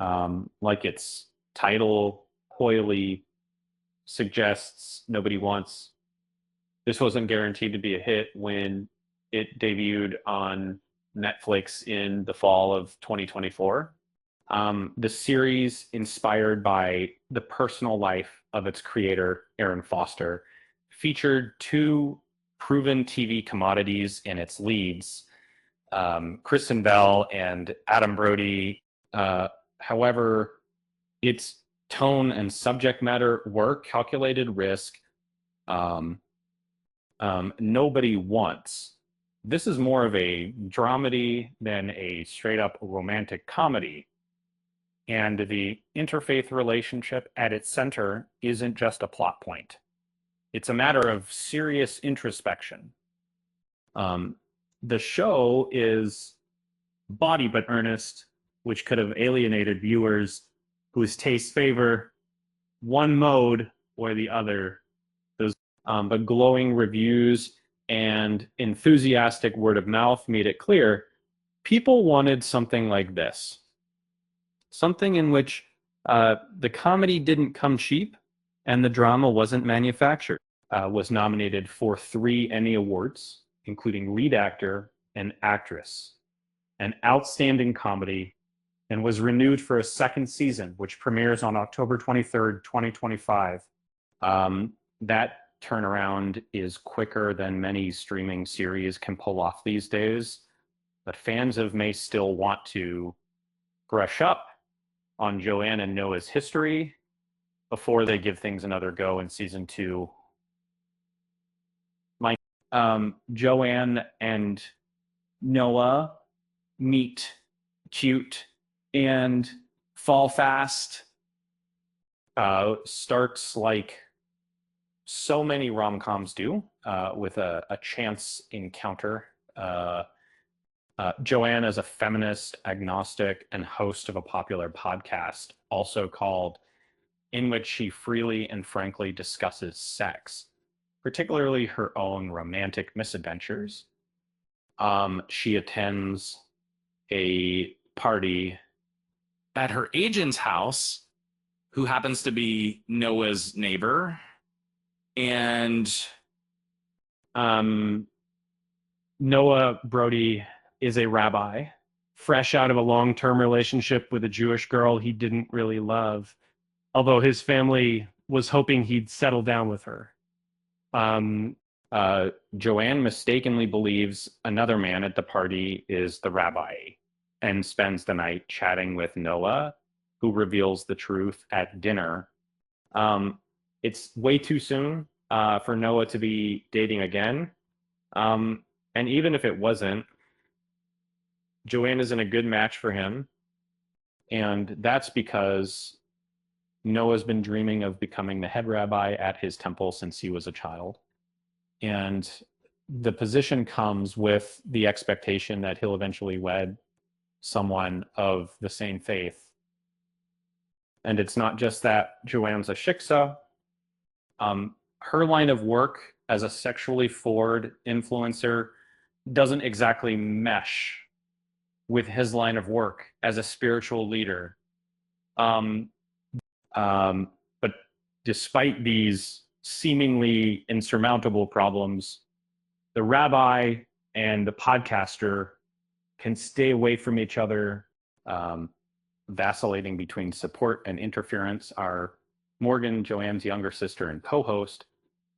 Like its title, coyly suggests, nobody wants. This wasn't guaranteed to be a hit when it debuted on Netflix in the fall of 2024. The series, inspired by the personal life of its creator, Erin Foster, featured two proven TV commodities in its leads, Kristen and Adam Brody. However, its tone and subject matter were calculated risk. Um, Nobody wants. This is more of a dramedy than a straight up romantic comedy. And the interfaith relationship at its center isn't just a plot point. It's a matter of serious introspection. Um, the show is bawdy but earnest, which could have alienated viewers whose tastes favor one mode or the other. But glowing reviews and enthusiastic word of mouth made it clear people wanted something like this. Something in which the comedy didn't come cheap and the drama wasn't manufactured. Was nominated for 3 Emmy Awards, including lead actor and actress. An outstanding comedy, and was renewed for a second season, which premieres on October 23rd, 2025. That turnaround is quicker than many streaming series can pull off these days, but fans of may still want to brush up on Joanne and Noah's history before they give things another go in season 2. Joanne and Noah meet cute and fall fast. Starts like so many rom-coms do, with a chance encounter. Joanne is a feminist, agnostic, and host of a popular podcast, also called in which she freely and frankly discusses sex, particularly her own romantic misadventures. She attends a party at her agent's house, who happens to be Noah's neighbor. And Noah Brody is a rabbi, fresh out of a long-term relationship with a Jewish girl he didn't really love, although his family was hoping he'd settle down with her. Joanne mistakenly believes another man at the party is the rabbi and spends the night chatting with Noah, who reveals the truth at dinner. It's way too soon for Noah to be dating again. And even if it wasn't, Joanne is in a good match for him. And that's because Noah's been dreaming of becoming the head rabbi at his temple since he was a child. And the position comes with the expectation that he'll eventually wed someone of the same faith. And it's not just that Joanne's a shiksa. Her line of work as a sexually forward influencer doesn't exactly mesh with his line of work as a spiritual leader. But despite these seemingly insurmountable problems, the rabbi and the podcaster can stay away from each other. Vacillating between support and interference are Morgan, Joanne's younger sister and co-host,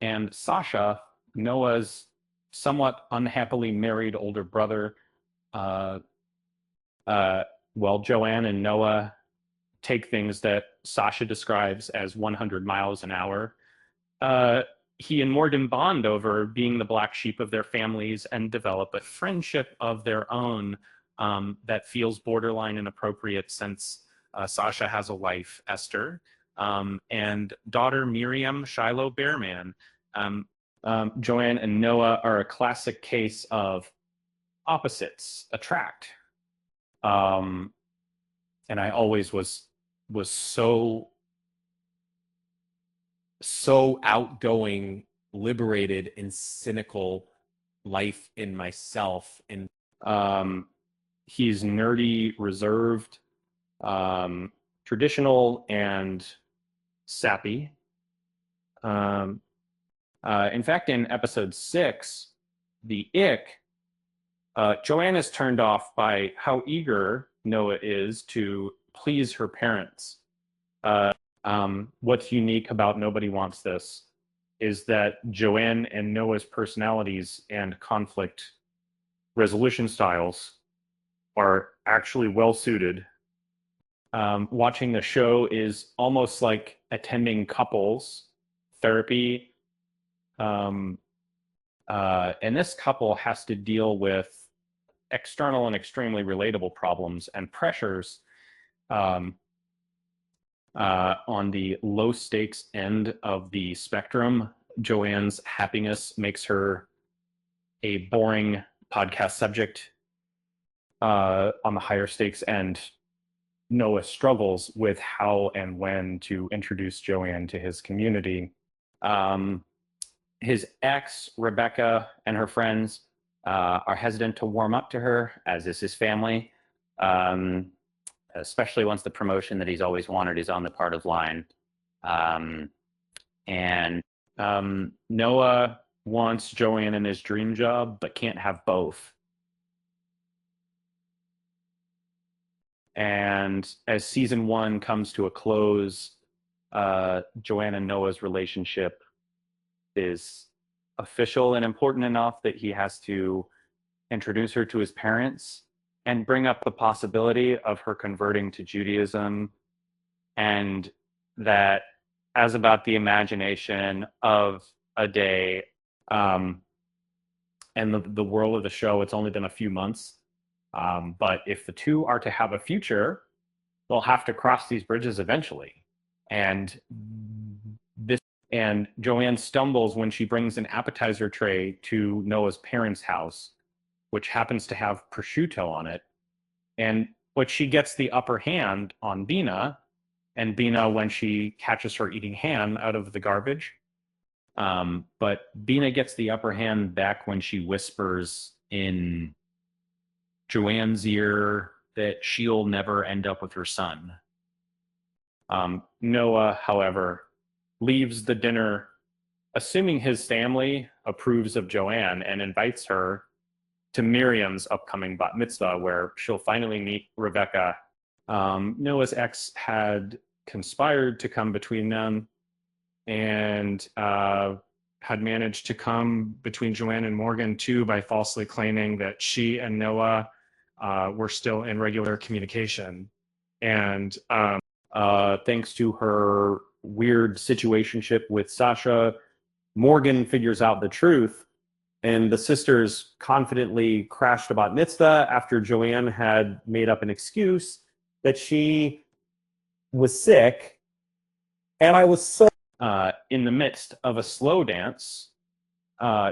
and Sasha, Noah's somewhat unhappily married older brother. Joanne and Noah take things that Sasha describes as 100 miles an hour. He and Morgan bond over being the black sheep of their families and develop a friendship of their own that feels borderline inappropriate, since Sasha has a wife, Esther, and daughter Miriam Shiloh Bearman. Joanne and Noah are a classic case of opposites attract. And I always was so outgoing, liberated, and cynical life in myself. And he's nerdy, reserved, traditional and sappy. In fact, in episode 6, the ick, Joanne is turned off by how eager Noah is to please her parents. What's unique about Nobody Wants This is that Joanne and Noah's personalities and conflict resolution styles are actually well suited. Watching the show is almost like attending couples therapy. And this couple has to deal with external and extremely relatable problems and pressures on the low stakes end of the spectrum. Joanne's happiness makes her a boring podcast subject. On the higher stakes end, Noah struggles with how and when to introduce Joanne to his community. His ex, Rebecca, and her friends are hesitant to warm up to her, as is his family, especially once the promotion that he's always wanted is on the part of line. Noah wants Joanne in his dream job, but can't have both. And as season 1 comes to a close, Joanne and Noah's relationship is official and important enough that he has to introduce her to his parents and bring up the possibility of her converting to Judaism, and that as about the imagination of a day. And the world of the show, it's only been a few months. But if the two are to have a future, they'll have to cross these bridges eventually. And Joanne stumbles when she brings an appetizer tray to Noah's parents' house, which happens to have prosciutto on it. But she gets the upper hand on Bina, and Bina, when she catches her eating ham out of the garbage. But Bina gets the upper hand back when she whispers in Joanne's ear that she'll never end up with her son. Noah, however, leaves the dinner assuming his family approves of Joanne and invites her to Miriam's upcoming bat mitzvah, where she'll finally meet Rebecca. Noah's ex had conspired to come between them and had managed to come between Joanne and Morgan too by falsely claiming that she and Noah were still in regular communication. And thanks to her weird situationship with Sasha, Morgan figures out the truth, and the sisters confidently crashed a bat mitzvah after Joanne had made up an excuse that she was sick. And I was so in the midst of a slow dance,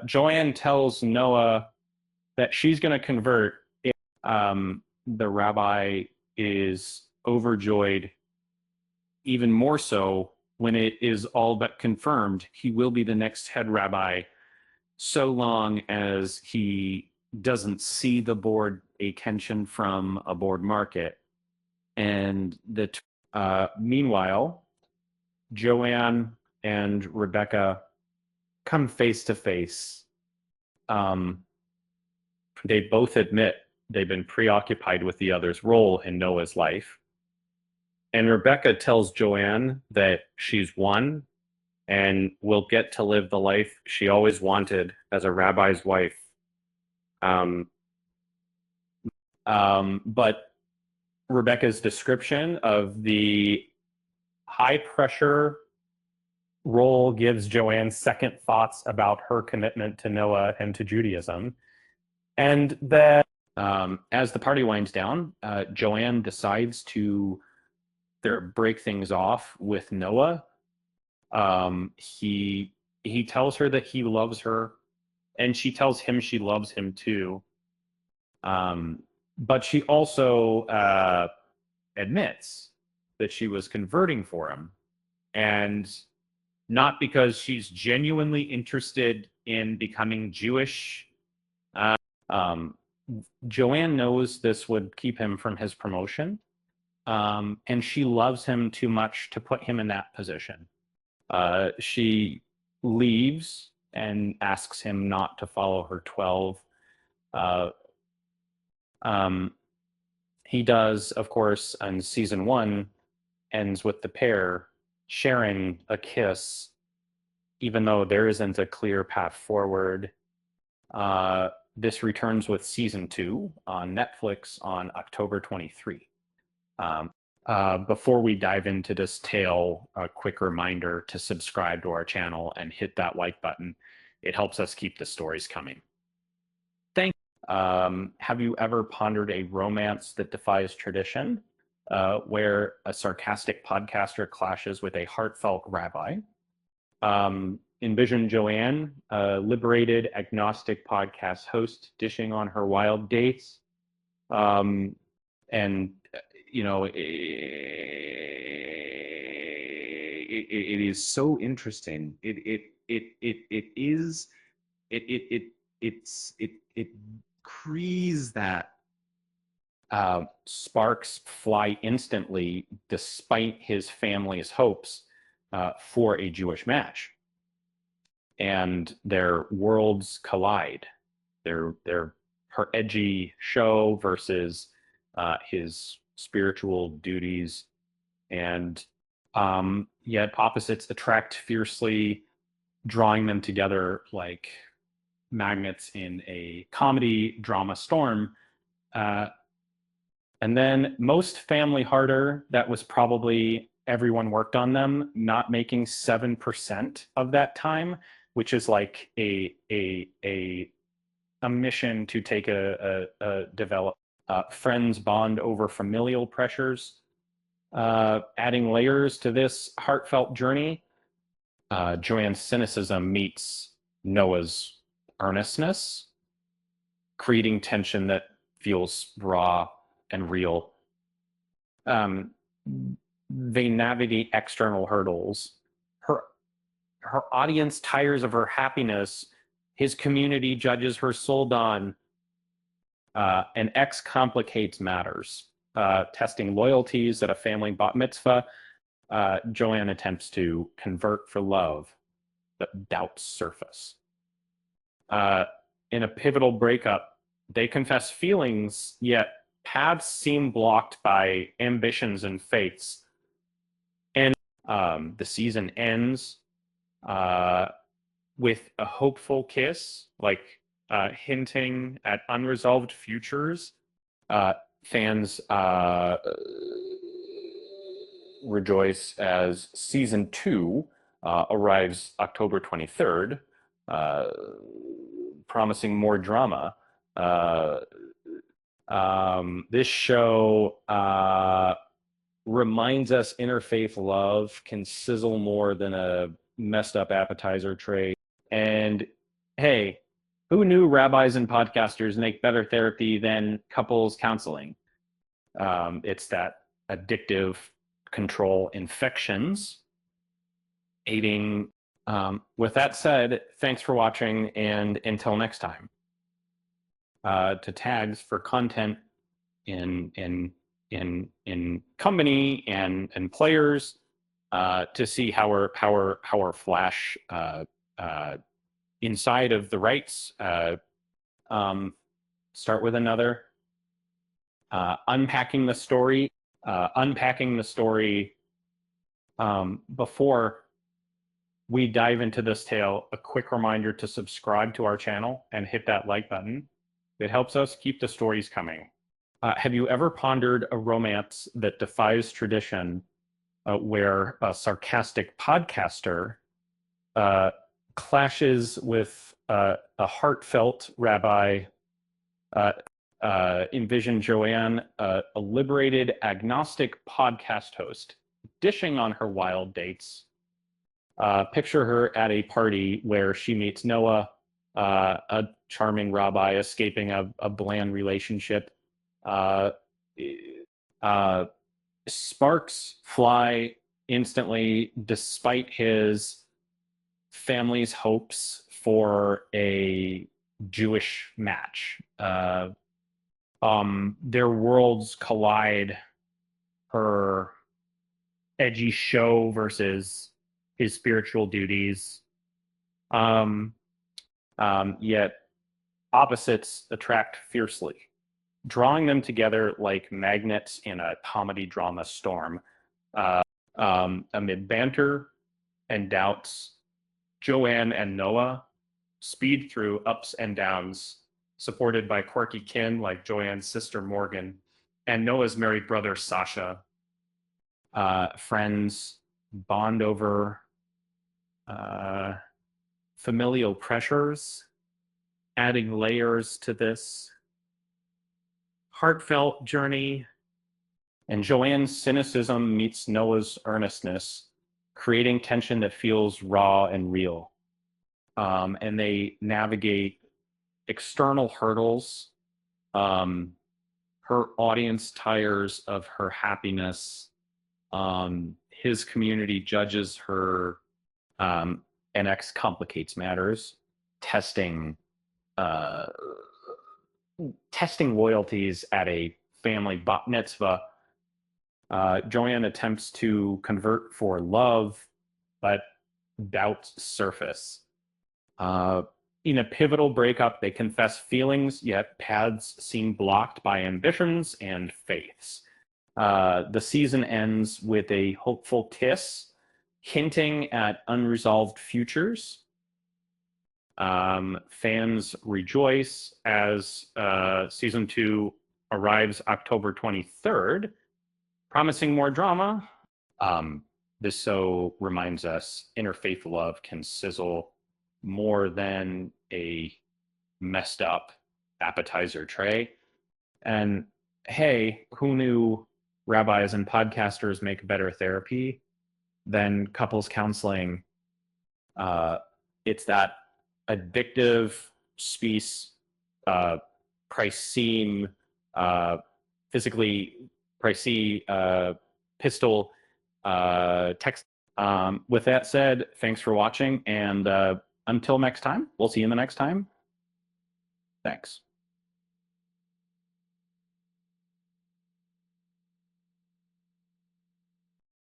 Joanne tells Noah that she's going to convert. The rabbi is overjoyed, even more so when it is all but confirmed he will be the next head rabbi, so long as he doesn't see the board a tension from a board market. And meanwhile, Joanne and Rebecca come face to face. They both admit they've been preoccupied with the other's role in Noah's life. And Rebecca tells Joanne that she's won and will get to live the life she always wanted as a rabbi's wife. But Rebecca's description of the high-pressure role gives Joanne second thoughts about her commitment to Noah and to Judaism. And that as the party winds down, Joanne decides to break things off with Noah. He tells her that he loves her, and she tells him she loves him too. But she also admits that she was converting for him, and not because she's genuinely interested in becoming Jewish. Joanne knows this would keep him from his promotion. and she loves him too much to put him in that position. She leaves and asks him not to follow her 12. Uh, um, he does, of course, and season 1 ends with the pair sharing a kiss, even though there isn't a clear path forward. This returns with season 2 on Netflix on October 23. Before we dive into this tale, a quick reminder to subscribe to our channel and hit that like button. It helps us keep the stories coming. Thank you. Have you ever pondered a romance that defies tradition, where a sarcastic podcaster clashes with a heartfelt rabbi? Envision Joanne, a liberated agnostic podcast host, dishing on her wild dates. And you know, it is so interesting. It creates that sparks fly instantly despite his family's hopes for a Jewish match, and their worlds collide. They're her edgy show versus his spiritual duties, and yet opposites attract fiercely, drawing them together like magnets in a comedy drama storm. And then most family harder, that was probably everyone worked on them, not making 7% of that time, which is like a mission to take a develop. Friends bond over familial pressures, adding layers to this heartfelt journey. Joanne's cynicism meets Noah's earnestness, creating tension that feels raw and real. They navigate external hurdles. Her audience tires of her happiness. His community judges her sold on. And X complicates matters. Testing loyalties at a family bat mitzvah, Joanne attempts to convert for love, but doubts surface. In a pivotal breakup, they confess feelings, yet paths seem blocked by ambitions and faiths. And the season ends with a hopeful kiss, like hinting at unresolved futures. Fans rejoice as season 2 arrives October 23rd, promising more drama. This show reminds us interfaith love can sizzle more than a messed up appetizer tray. And hey, who knew rabbis and podcasters make better therapy than couples counseling? It's that addictive control infections aiding. With that said, thanks for watching, and until next time. To tags for content in company and players, to see how our flash inside of the rights. Start with another. Unpacking the story. Before we dive into this tale, a quick reminder to subscribe to our channel and hit that like button. It helps us keep the stories coming. Have you ever pondered a romance that defies tradition, where a sarcastic podcaster clashes with a heartfelt rabbi? Envision Joanne, a liberated agnostic podcast host, dishing on her wild dates. Picture her at a party where she meets Noah, a charming rabbi escaping a bland relationship. Sparks fly instantly despite his family's hopes for a Jewish match. Their worlds collide her edgy show versus his spiritual duties. Yet opposites attract fiercely, drawing them together like magnets in a comedy drama storm. Amid banter and doubts, Joanne and Noah speed through ups and downs, supported by quirky kin like Joanne's sister Morgan and Noah's married brother Sasha. Friends bond over familial pressures, adding layers to this heartfelt journey. And Joanne's cynicism meets Noah's earnestness, creating tension that feels raw and real. And they navigate external hurdles. Her audience tires of her happiness. His community judges her, and X complicates matters, testing loyalties at a family bat mitzvah. Joanne attempts to convert for love, but doubts surface. In a pivotal breakup, they confess feelings, yet paths seem blocked by ambitions and faiths. The season ends with a hopeful kiss, hinting at unresolved futures. Fans rejoice as season 2 arrives October 23rd, promising more drama. This so reminds us interfaith love can sizzle more than a messed up appetizer tray. And hey, who knew rabbis and podcasters make better therapy than couples counseling? It's that addictive species, pricey, physically pricey pistol text. With that said, thanks for watching, and until next time, we'll see you in the next time. Thanks.